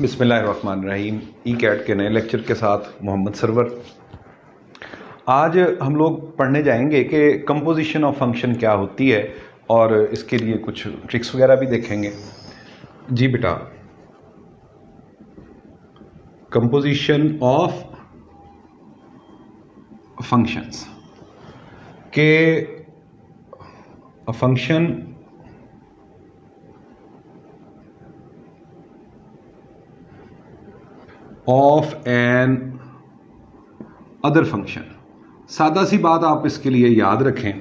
बिस्मिल्लाहिर्रहमानिर्रहीम। ई कैट के नए लेक्चर के साथ मोहम्मद सरवर। आज हम लोग पढ़ने जाएंगे कि कंपोजिशन ऑफ फंक्शन क्या होती है और इसके लिए कुछ ट्रिक्स वगैरह भी देखेंगे। जी बेटा, कंपोजिशन ऑफ फंक्शंस के function of another function. सादा सी बात आप इसके लिए याद रखें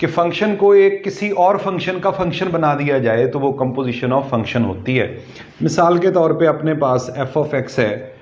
कि फंक्शन को एक किसी और फंक्शन का फंक्शन बना दिया जाए तो वो कंपोजिशन ऑफ फंक्शन होती है। मिसाल के तौर पे अपने पास एफ ऑफ एक्स है,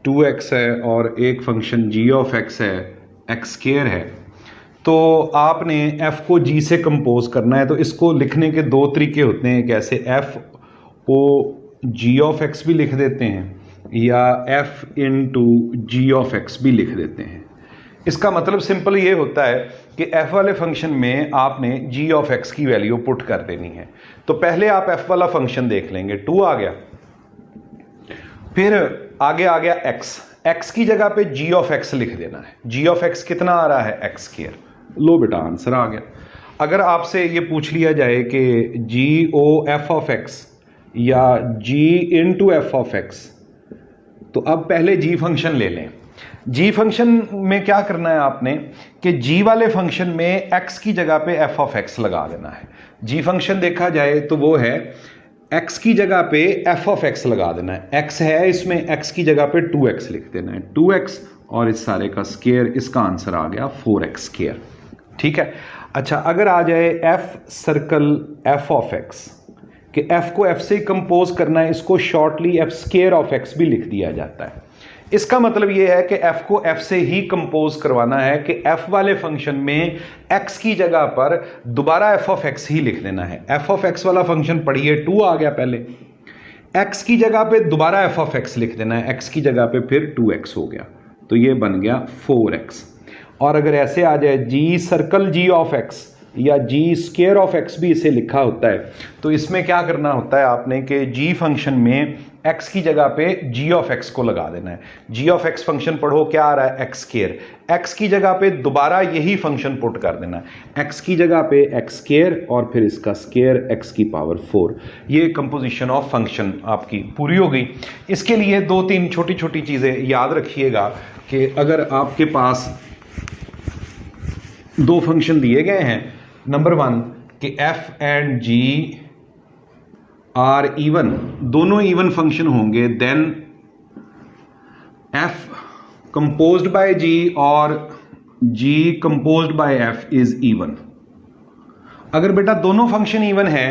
2x है और एक फंक्शन जी ऑफ एक्स है, एक्स स्क्वायर है। तो आपने f को g से कंपोज करना है तो इसको लिखने के दो तरीके होते हैं। कैसे f को g ऑफ x भी लिख देते हैं या f into g of x भी लिख देते हैं। इसका मतलब सिंपल ये होता है कि f वाले फंक्शन में आपने g ऑफ x की वैल्यू पुट कर देनी है। तो पहले आप f वाला फंक्शन देख लेंगे, 2 आ गया, फिर आगे आ गया x की जगह पे g ऑफ x लिख देना है। g ऑफ x कितना आ रहा है, एक्स स्क्वायर। लो बेटा, आंसर आ गया। अगर आपसे ये पूछ लिया जाए कि g o f of x या g into f of x, तो अब पहले g फंक्शन ले लें। g फंक्शन में क्या करना है आपने कि g वाले फंक्शन में x की जगह पे f ऑफ x लगा देना है। g फंक्शन देखा जाए तो वो है x की जगह पे f ऑफ x लगा देना है। x है, इसमें x की जगह पे 2x लिख देना है, 2x और इस सारे का स्क्वायर। इसका आंसर आ गया 4x स्क्वायर। ठीक है। अच्छा, अगर आ जाए f circle f of x कि f को f से कंपोज करना है, इसको shortly f square of x भी लिख दिया जाता है। इसका मतलब यह है कि f को f से ही कंपोज करवाना है कि f वाले फंक्शन में x की जगह पर दोबारा f ऑफ x ही लिख देना है। f ऑफ x वाला फंक्शन पढ़िए, 2 आ गया, पहले x की जगह पे दोबारा f ऑफ x लिख देना है, x की जगह पे फिर 2x हो गया, तो ये बन गया 4x। और अगर ऐसे आ जाए g circle g of x या g स्क्वायर ऑफ x भी इसे लिखा होता है, तो इसमें क्या करना होता है आपने कि g फंक्शन में x की जगह पे g ऑफ x को लगा देना है। g ऑफ x फंक्शन पढ़ो, क्या आ रहा है, एक्स स्क्वायर। x की जगह पे दोबारा यही फंक्शन पुट कर देना है, x की जगह पे एक्स स्क्वायर और फिर इसका स्क्वायर x की पावर 4। ये कंपोजिशन ऑफ फंक्शन आपकी पूरी हो गई। इसके लिए 2-3 छोटी छोटी चीज़ें याद रखिएगा कि अगर आपके पास दो फंक्शन दिए गए हैं, नंबर 1 कि f and g are even, दोनों इवन फंक्शन होंगे, then f composed by g और g composed by f is even. अगर बेटा दोनों फंक्शन इवन है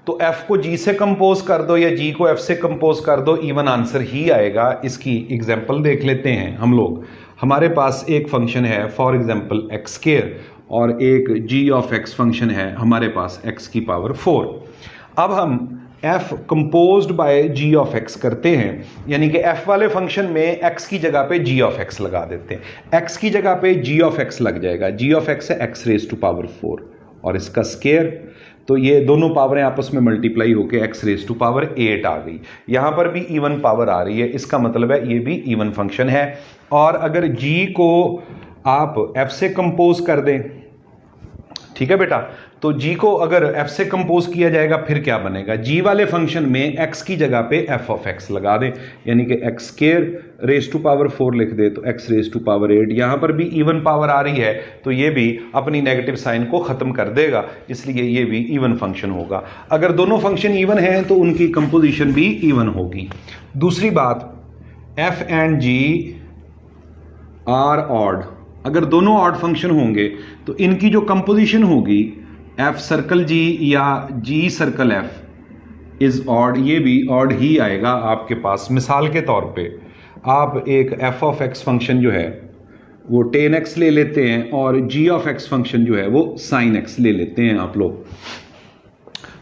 तो f को g से कंपोज कर दो या g को f से कंपोज कर दो, इवन आंसर ही आएगा। इसकी एग्जांपल देख लेते हैं हम लोग। हमारे पास एक फंक्शन है फॉर एग्जांपल एक्स स्क्वायर और एक g ऑफ x फंक्शन है हमारे पास x की पावर 4। अब हम f composed by g of x करते हैं, यानी कि f वाले फंक्शन में x की जगह पे g ऑफ x लगा देते हैं। x की जगह पे g ऑफ x लग जाएगा, g ऑफ x है x रेज टू पावर 4 और इसका स्क्वायर, तो ये दोनों पावरें आपस में मल्टीप्लाई होकर x रेज टू पावर 8 आ गई। यहां पर भी इवन पावर आ रही है, इसका मतलब है ये भी इवन फंक्शन है। और अगर g को आप f से कंपोज कर दें, ठीक है बेटा, तो g को अगर f से कंपोज किया जाएगा फिर क्या बनेगा, g वाले फंक्शन में x की जगह पे f ऑफ x लगा दें, यानी कि x square raise to power 4 लिख दे तो x रेज टू पावर 8। यहां पर भी इवन पावर आ रही है तो ये भी अपनी नेगेटिव साइन को खत्म कर देगा, इसलिए ये भी इवन फंक्शन होगा। अगर दोनों फंक्शन इवन हैं तो उनकी कंपोजिशन भी इवन होगी। दूसरी बात, f and g are odd. अगर दोनों ऑड फंक्शन होंगे तो इनकी जो कंपोजिशन होगी f सर्कल g या g circle f is odd, ये भी ऑड ही आएगा आपके पास। मिसाल के तौर पे आप एक f ऑफ x फंक्शन जो है वो tan x ले लेते हैं और g ऑफ x फंक्शन जो है वो sin x ले लेते हैं आप लोग।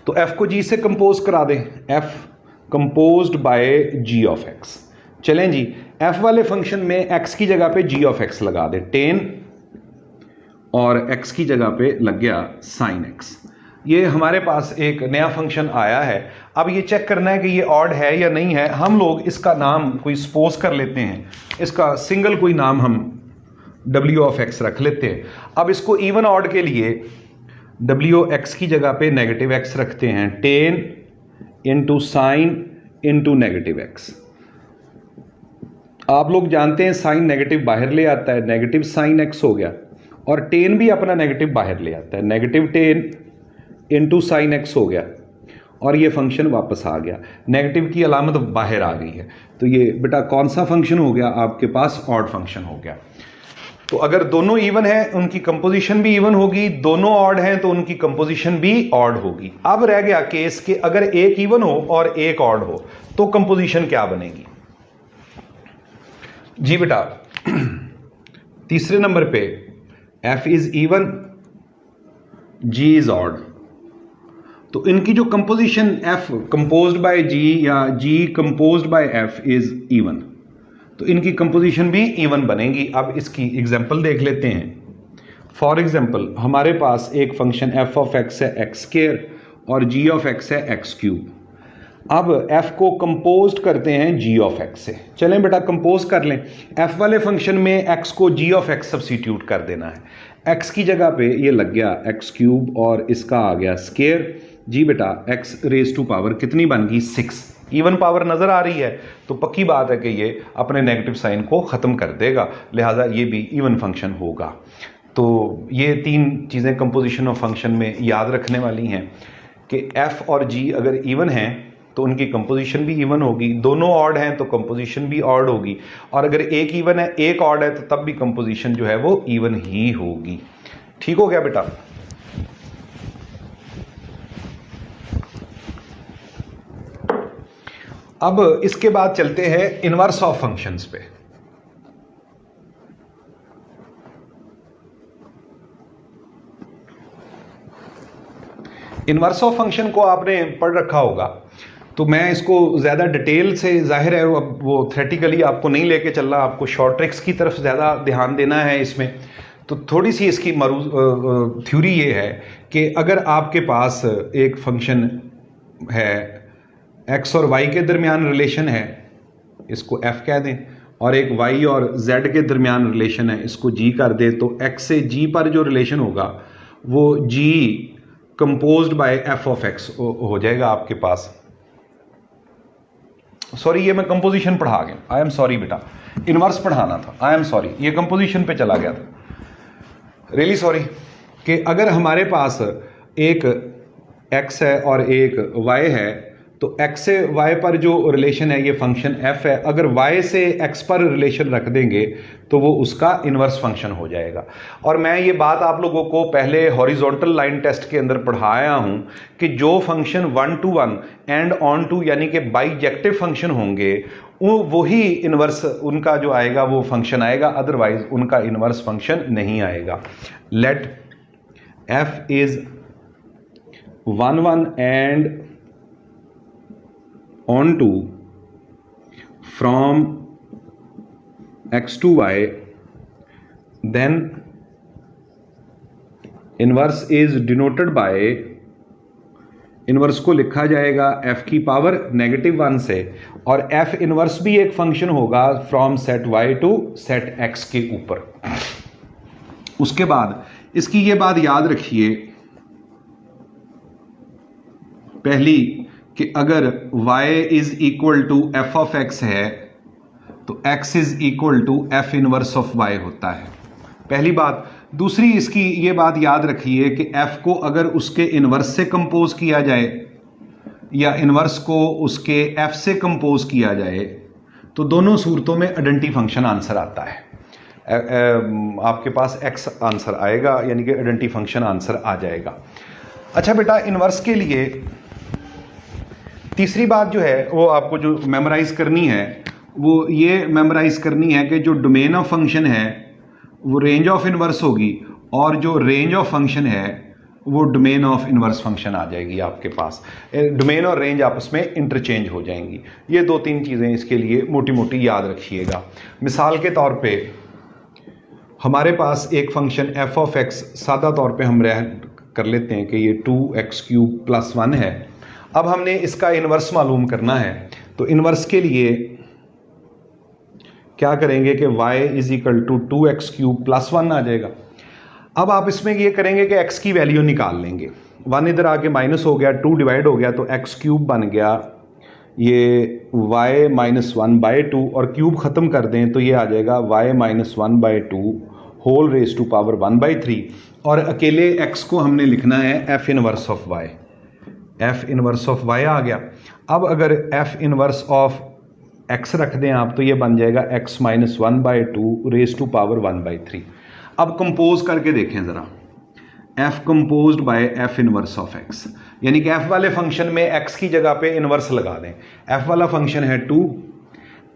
तो f को g से कंपोज करा दें, f composed by g of x। चलें जी, f वाले फंक्शन में x की जगह पे g ऑफ x लगा दे, tan और x की जगह पे लग गया sin x। ये हमारे पास एक नया फंक्शन आया है। अब ये चेक करना है कि ये ऑड है या नहीं है। हम लोग इसका नाम कोई सपोज कर लेते हैं, इसका सिंगल कोई नाम हम w ऑफ x रख लेते हैं। अब इसको इवन ऑड के लिए w x की जगह पे नेगेटिव x रखते हैं, 10 into sine into negative x। आप लोग जानते हैं साइन नेगेटिव बाहर ले आता है, नेगेटिव साइन x हो गया, और 10 भी अपना नेगेटिव बाहर ले आता है, नेगेटिव 10 इंटू साइन एक्स हो गया, और ये फंक्शन वापस आ गया, नेगेटिव की अलामत बाहर आ गई है। तो ये बेटा कौन सा फंक्शन हो गया आपके पास? ऑड फंक्शन हो गया। तो अगर दोनों इवन है उनकी कंपोजिशन भी इवन होगी, दोनों ऑड हैं तो उनकी कंपोजिशन भी ऑड होगी। अब रह गया केस कि अगर एक इवन हो और एक ऑड हो तो कंपोजिशन क्या बनेगी? जी बेटा तीसरे नंबर पे f is even, g is odd. तो इनकी जो composition f composed by g या g composed by f is even, तो इनकी कंपोजिशन भी इवन बनेगी। अब इसकी एग्जांपल देख लेते हैं। फॉर एग्जांपल हमारे पास एक फंक्शन f ऑफ x है x स्क्वायर और g ऑफ x है x क्यूब। अब f को कंपोज करते हैं g ऑफ x से। चलें बेटा कंपोज कर लें। f वाले फंक्शन में x को g ऑफ x सब्स्टिट्यूट कर देना है। x की जगह पे ये लग गया x क्यूब और इसका आ गया स्क्वायर। जी बेटा x रेज टू पावर कितनी बन गई? 6। इवन पावर नजर आ रही है तो पक्की बात है कि ये अपने नेगेटिव साइन को खत्म कर देगा, लिहाजा ये भी इवन फंक्शन होगा। तो ये तीन चीजें कंपोजिशन ऑफ फंक्शन में याद रखने वाली हैं कि f और g अगर इवन हैं तो उनकी कंपोजिशन भी इवन होगी, दोनों ऑड हैं तो कंपोजिशन भी ऑड होगी, और अगर एक इवन है एक ऑड है तो तब भी कंपोजिशन जो है वो इवन ही होगी। ठीक हो गया बेटा? अब इसके बाद चलते हैं इनवर्स ऑफ फंक्शंस पे। इनवर्स ऑफ फंक्शन को आपने पढ़ रखा होगा, तो मैं इसको ज़्यादा डिटेल से, जाहिर है अब वो थ्योरेटिकली आपको नहीं लेके चल रहा, आपको शॉर्ट ट्रिक्स की तरफ ज़्यादा ध्यान देना है इसमें। तो थोड़ी सी इसकी थ्योरी ये है कि अगर आपके पास एक फंक्शन है, x और y के दरमियान रिलेशन है, इसको f कह दें, और एक y और z के दरमियान रिलेशन है, इसको g कर दें, तो x से g पर जो रिलेशन होगा वो g composed by f of x हो जाएगा आपके पास। सॉरी ये मैं कंपोजिशन पढ़ा गया, आई एम सॉरी बेटा, इनवर्स पढ़ाना था, आई एम सॉरी, ये कंपोजिशन पे चला गया था, रियली सॉरी। कि अगर हमारे पास एक x है और एक y है, तो x से y पर जो रिलेशन है ये फंक्शन f है, अगर y से x पर रिलेशन रख देंगे तो वो उसका इनवर्स फंक्शन हो जाएगा। और मैं ये बात आप लोगों को पहले हॉरिजॉन्टल लाइन टेस्ट के अंदर पढ़ाया हूं कि जो function 1 to 1 and onto यानी कि बाइजेक्टिव फंक्शन होंगे वही इनवर्स उनका जो आएगा वो फंक्शन आएगा, अदरवाइज उनका इनवर्स फंक्शन नहीं आएगा। Let f is 1 1 and on to from x to y, then inverse is denoted by, inverse को लिखा जाएगा f की पावर -1 से, और f इनवर्स भी एक फंक्शन होगा from set y to set x के ऊपर। उसके बाद इसकी ये बात याद रखिए पहली कि अगर y is equal to f of x है तो x is equal to f inverse of y होता है, पहली बात। दूसरी इसकी ये बात याद रखिए कि f को अगर उसके इनवर्स से कंपोज किया जाए या इनवर्स को उसके f से कंपोज किया जाए तो दोनों सूरतों में आइडेंटिटी फंक्शन आंसर आता है। आपके पास x आंसर आएगा, यानी कि आइडेंटिटी फंक्शन आंसर आ जाएगा। अच्छा बेटा, इनवर्स के लिए तीसरी बात जो है वो आपको जो मेमोराइज करनी है वो ये मेमोराइज करनी है कि जो डोमेन ऑफ फंक्शन है वो रेंज ऑफ इनवर्स होगी, और जो रेंज ऑफ फंक्शन है वो डोमेन ऑफ इनवर्स फंक्शन आ जाएगी आपके पास। डोमेन और रेंज आपस में इंटरचेंज हो जाएंगी। ये 2-3 चीज़ें इसके लिए मोटी मोटी याद रखिएगा। मिसाल के तौर पे हमारे पास एक फंक्शन f ऑफ x सादा तौर पे हम कर लेते हैं कि ये 2x³ + 1 है। अब हमने इसका इन्वर्स मालूम करना है, तो इन्वर्स के लिए क्या करेंगे कि y = 2x³ + 1 आ जाएगा। अब आप इसमें ये करेंगे कि x की वैल्यू निकाल लेंगे, 1 इधर आके माइनस हो गया, 2 डिवाइड हो गया तो x³ बन गया ये y - 1/2 और क्यूब ख़त्म कर दें तो ये आ जाएगा y - 1/2 whole raise to power 1/3। और अकेले x को हमने लिखना है f inverse of y, f inverse of y आ गया। अब अगर f इनवर्स ऑफ x रख दें आप तो ये बन जाएगा x - 1/2 रेज़ टू पावर 1/3। अब कंपोज करके देखें ज़रा, f composed by f inverse of x, यानी कि f वाले फंक्शन में x की जगह पे इनवर्स लगा दें। f वाला फंक्शन है 2,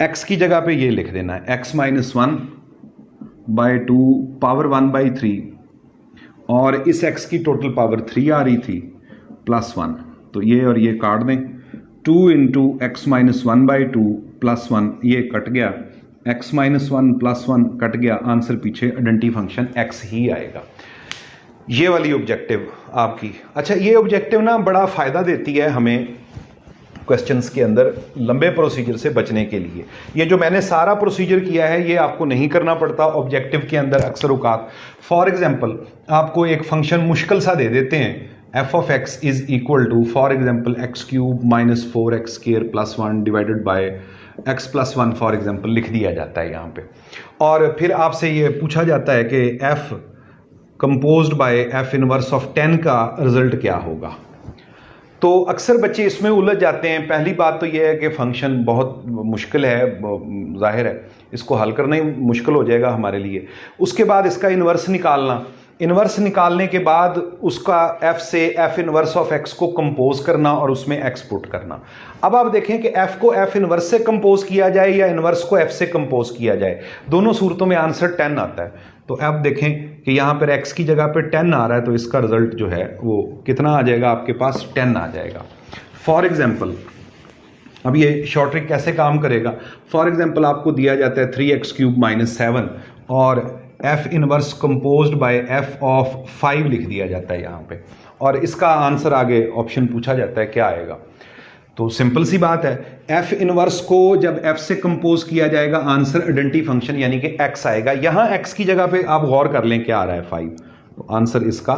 x की जगह पे ये लिख देना है x - 1/2 पावर 1/3 और इस x की टोटल पावर 3 आ रही थी +1, तो ये और ये काट दें। 2 × x - 1/2 + 1 ये कट गया, x - 1 + 1 कट गया, आंसर पीछे आइडेंटिटी फंक्शन x ही आएगा। ये वाली ऑब्जेक्टिव आपकी। अच्छा, ये ऑब्जेक्टिव ना बड़ा फ़ायदा देती है हमें क्वेश्चंस के अंदर लंबे प्रोसीजर से बचने के लिए। ये जो मैंने सारा प्रोसीजर किया है ये आपको नहीं करना पड़ता ऑब्जेक्टिव के अंदर अक्सर औकात। फॉर एग्जांपल आपको एक फंक्शन मुश्किल सा दे देते हैं, f(x) = for example x³ - 4x² + 1 divided by x + 1 for example लिख दिया जाता है यहाँ पे, और फिर आपसे ये पूछा जाता है कि f composed by f inverse of 10 का रिजल्ट क्या होगा। तो अक्सर बच्चे इसमें उलझ जाते हैं। पहली बात तो यह है कि फंक्शन बहुत मुश्किल है, जाहिर है इसको हल करना ही मुश्किल हो जाएगा हमारे लिए। उसके बाद इसका इन्वर्स निकालना, इन्वर्स निकालने के बाद उसका f से f इनवर्स ऑफ x को कंपोज करना और उसमें x पुट करना। अब आप देखें कि f को f इनवर्स से कंपोज किया जाए या इनवर्स को f से कंपोज किया जाए, दोनों सूरतों में आंसर 10 आता है। तो अब देखें कि यहाँ पर x की जगह पे 10 आ रहा है तो इसका रिजल्ट जो है वो कितना आ जाएगा, आपके पास 10 आ जाएगा। फॉर एग्जाम्पल अब ये शॉर्ट ट्रिक कैसे काम करेगा। फॉर एग्जाम्पल आपको दिया जाता है 3x³ - 7 और f inverse composed by f of 5 लिख दिया जाता है यहाँ पे, और इसका आंसर आगे ऑप्शन पूछा जाता है क्या आएगा। तो सिंपल सी बात है, f इनवर्स को जब f से कंपोज किया जाएगा आंसर आइडेंटिटी फंक्शन यानी कि x आएगा। यहाँ x की जगह पे आप गौर कर लें क्या आ रहा है 5, तो आंसर इसका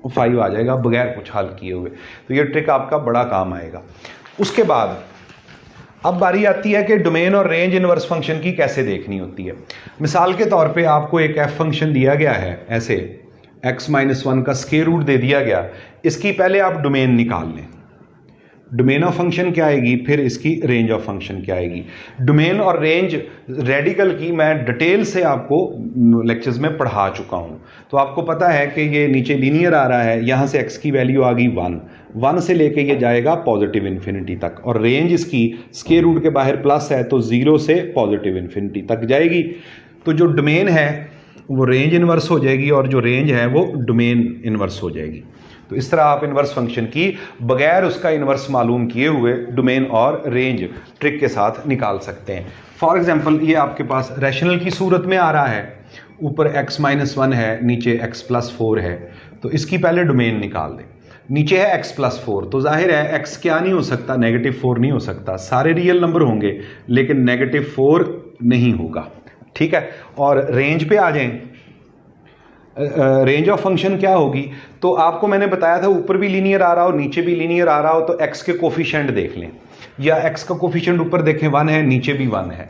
5 आ जाएगा बगैर कुछ हल किए हुए। तो ये ट्रिक आपका बड़ा काम आएगा। उसके बाद अब बारी आती है कि डोमेन और रेंज इनवर्स फंक्शन की कैसे देखनी होती है। मिसाल के तौर पे आपको एक f फंक्शन दिया गया है, ऐसे x - 1 का स्क्वायर रूट दे दिया गया, इसकी पहले आप डोमेन निकाल लें। डोमेन ऑफ फंक्शन क्या आएगी, फिर इसकी रेंज ऑफ फंक्शन क्या आएगी। डोमेन और रेंज रेडिकल की मैं डिटेल से आपको लेक्चर्स में पढ़ा चुका हूं, तो आपको पता है कि ये नीचे लीनियर आ रहा है, यहां से x की वैल्यू आ गई 1 से लेके ये जाएगा पॉजिटिव इन्फिनिटी तक, और रेंज इसकी स्क्वायर रूट के बाहर प्लस है तो 0 से पॉजिटिव इन्फिनिटी तक जाएगी। तो जो डोमेन है वो रेंज इनवर्स हो जाएगी और जो रेंज है वो डोमेन इनवर्स हो जाएगी। तो इस तरह आप इनवर्स फंक्शन की बगैर उसका इनवर्स मालूम किए हुए डोमेन और रेंज ट्रिक के साथ निकाल सकते हैं। फॉर एग्जांपल ये आपके पास रैशनल की सूरत में आ रहा है, ऊपर x - 1 है, नीचे x + 4 है, तो इसकी पहले डोमेन निकाल दें। नीचे है x + 4, तो जाहिर है x क्या नहीं हो सकता, -4 नहीं हो सकता। सारे रियल नंबर होंगे लेकिन -4 नहीं होगा, ठीक है। और रेंज पे आ जाएं, रेंज ऑफ फंक्शन क्या होगी, तो आपको मैंने बताया था ऊपर भी लीनियर आ रहा हो नीचे भी लीनियर आ रहा हो तो x के कोफिशिएंट देख लें, या x का कोफिशिएंट ऊपर देखें 1 है नीचे भी 1 है।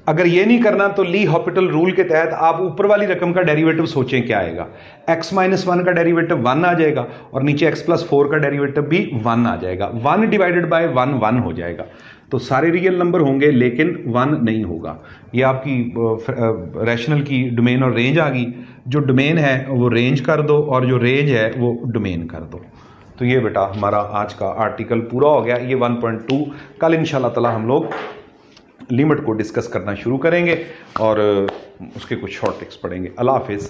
अगर ये नहीं करना तो ली हॉपिटल रूल के तहत आप ऊपर वाली रकम का डेरिवेटिव सोचें क्या आएगा। x - 1 का डेरिवेटिव 1 आ जाएगा और नीचे x + 4 का डेरिवेटिव भी 1 आ जाएगा। 1 डिवाइडेड बाय 1 1 हो जाएगा। तो सारे रियल नंबर होंगे लेकिन 1 नहीं होगा। ये आपकी रैशनल की डोमेन और रेंज आ गई। जो डोमेन है वो रेंज कर दो और जो रेंज है वो डोमेन कर दो। तो ये बेटा हमारा आज का आर्टिकल पूरा हो गया। ये 1.2 कल इंशाल्लाह ताला हम लोग लिमिट को डिस्कस करना शुरू करेंगे और उसके कुछ शॉर्ट ट्रिक्स पढ़ेंगे। अल्लाह हाफिज़।